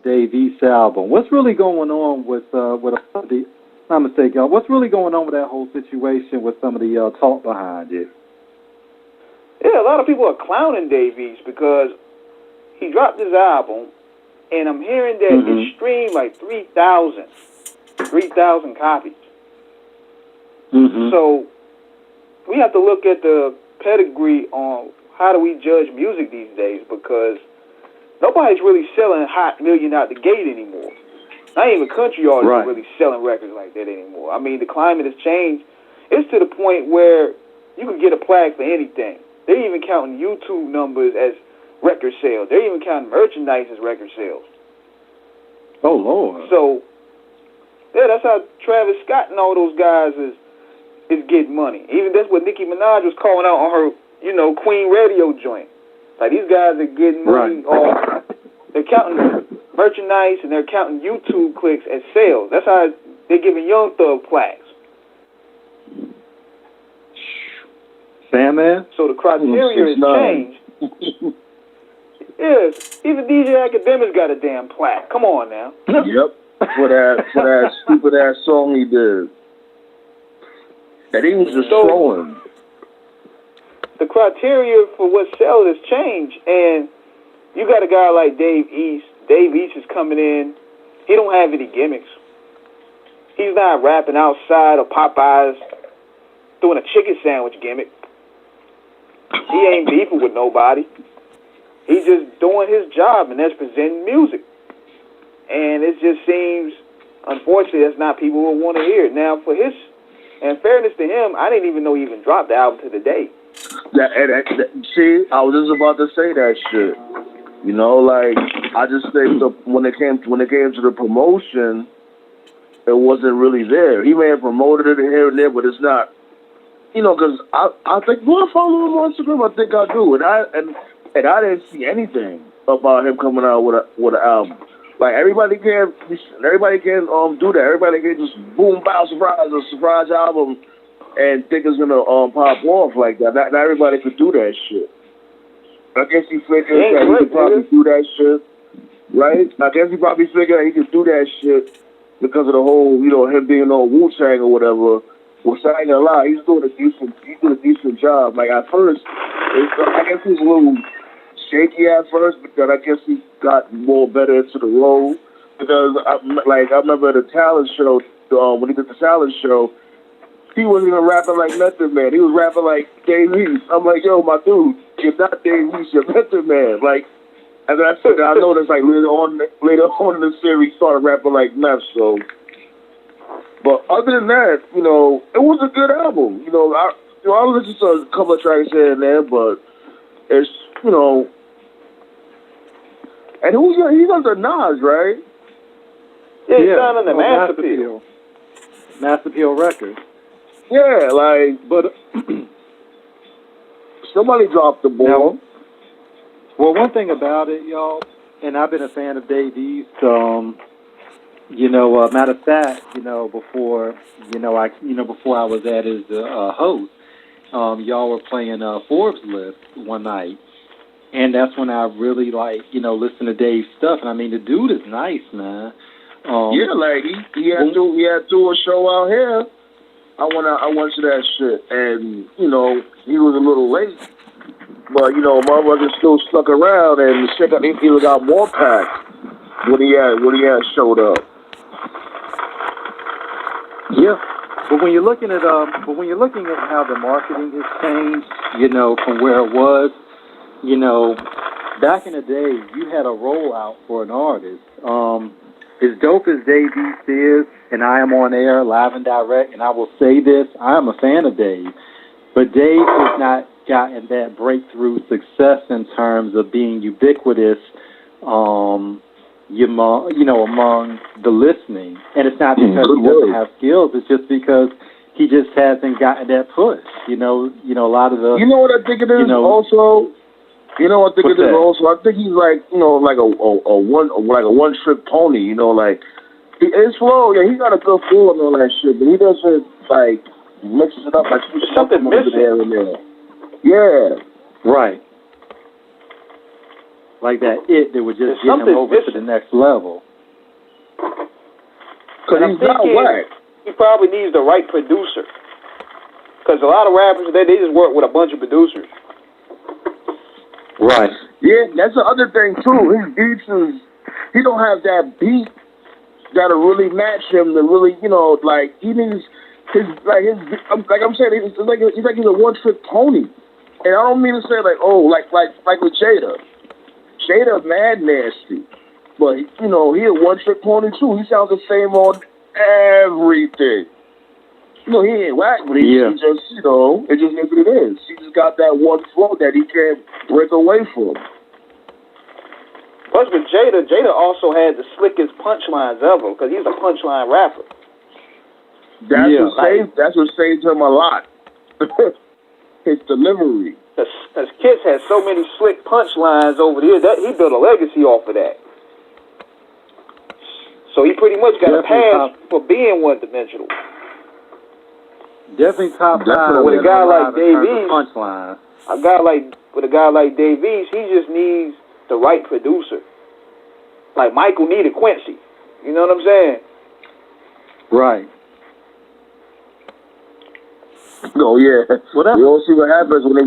Dave East album. What's really going on with the? My mistake, y'all. What's really going on with that whole situation with some of the talk behind it? Yeah, a lot of people are clowning Dave East because he dropped his album, and I'm hearing that it streamed like 3,000 copies. So we have to look at the pedigree on how do we judge music these days, because nobody's really selling hot million out the gate anymore. Not even country artists are really selling records like that anymore. I mean, the climate has changed. It's to the point where you can get a plaque for anything. They're even counting YouTube numbers as record sales. They're even counting merchandise as record sales. Oh, Lord. So, yeah, that's how Travis Scott and all those guys is getting money. Even that's what Nicki Minaj was calling out on her, Queen Radio joint. Like, these guys are getting money off. They're counting merchandise and they're counting YouTube clicks as sales. That's how they're giving Young Thug plaques. Sandman? So the criteria has changed. Yes, even DJ Academics got a damn plaque. Come on now. Yep, for that stupid ass song he did. That he was just trolling. The criteria for what sells has changed, and you got a guy like Dave East. Dave East is coming in. He don't have any gimmicks. He's not rapping outside of Popeyes doing a chicken sandwich gimmick. He ain't beefing with nobody. He's just doing his job, and that's presenting music. And it just seems, unfortunately, that's not people who want to hear it. Now, for his, in fairness to him, I didn't even know he even dropped the album to the day. See, I was just about to say that shit. Like, I just think when it came to the promotion, it wasn't really there. He may have promoted it here and there, but it's not. Because I think, do I follow him on Instagram? I think I do, and I didn't see anything about him coming out with an album. Like, everybody can do that. Everybody can just boom, bow, surprise album, and think it's gonna pop off like that. Not everybody could do that shit. I guess he figured that he could probably do that shit, right? I guess he probably figured that he could do that shit because of the whole, him being on Wu-Tang or whatever. Well, I ain't gonna lie, he's doing a decent job. Like, at first, I guess he was a little shaky at first, but then I guess he got more better into the role. Because, I remember the talent show, when he did the talent show, he wasn't even rapping like Method Man. He was rapping like Dave East. I'm like, yo, my dude, you're not Dave East, you're Method Man. Like, and I said, I noticed, like, later on in the series, he started rapping like Meth, so. But other than that, it was a good album. I listened to a couple of tracks here and there, but it's, and he's under Nas, right? Yeah, he's signed under Master Appeal. Master Appeal Records. Yeah, but somebody dropped the ball. Now, well, one thing about it, y'all, and I've been a fan of Dave East, matter of fact, before I was at his host, y'all were playing Forbes list one night, and that's when I really listened to Dave's stuff. And I mean, the dude is nice, man. He had to a show out here. I went to that shit, and he was a little late, but motherfucker still stuck around, and the shit even got more packed when he had showed up. Yeah, but when you're looking at how the marketing has changed, from where it was, back in the day, you had a rollout for an artist. As dope as Dave East is, and I am on air, live and direct, and I will say this, I am a fan of Dave, but Dave has not gotten that breakthrough success in terms of being ubiquitous, among the listening. And it's not because he doesn't have skills, it's just because he just hasn't gotten that push. A lot of the... You know what I think it is also? You know what I think it is also? I think he's like a one-trick pony, his flow, he got a good flow and all that shit, but he doesn't, mixes it up, something missing there and there. Yeah. Right. like that that would just There's get him something over to the missing. next level. Because And I'm he's not thinking whack. he probably needs the right producer. Because a lot of rappers, they just work with a bunch of producers. Right. Yeah, that's the other thing too. His beats is he don't have that beat that'll really match him. To really, you know, like he needs his like I'm saying he's like he's a one trick pony. And I don't mean to say like with Jada. Jada mad nasty, but you know he a one trick pony too. He sounds the same on everything. You know, he ain't whack, but he just, you know, it just is what it is. He just got that one flow that he can't break away from. Plus with Jada also had the slickest punchlines ever because he's a punchline rapper. That's what saved him a lot. His delivery. Because Kiss had so many slick punchlines over the years that he built a legacy off of that. So he pretty much got a pass for being one-dimensional. Definitely top five. With a guy like Dave East, punchline. With a guy like Dave East, he just needs the right producer. Like Michael needed Quincy. You know what I'm saying? Right. Oh yeah. We'll see what happens when they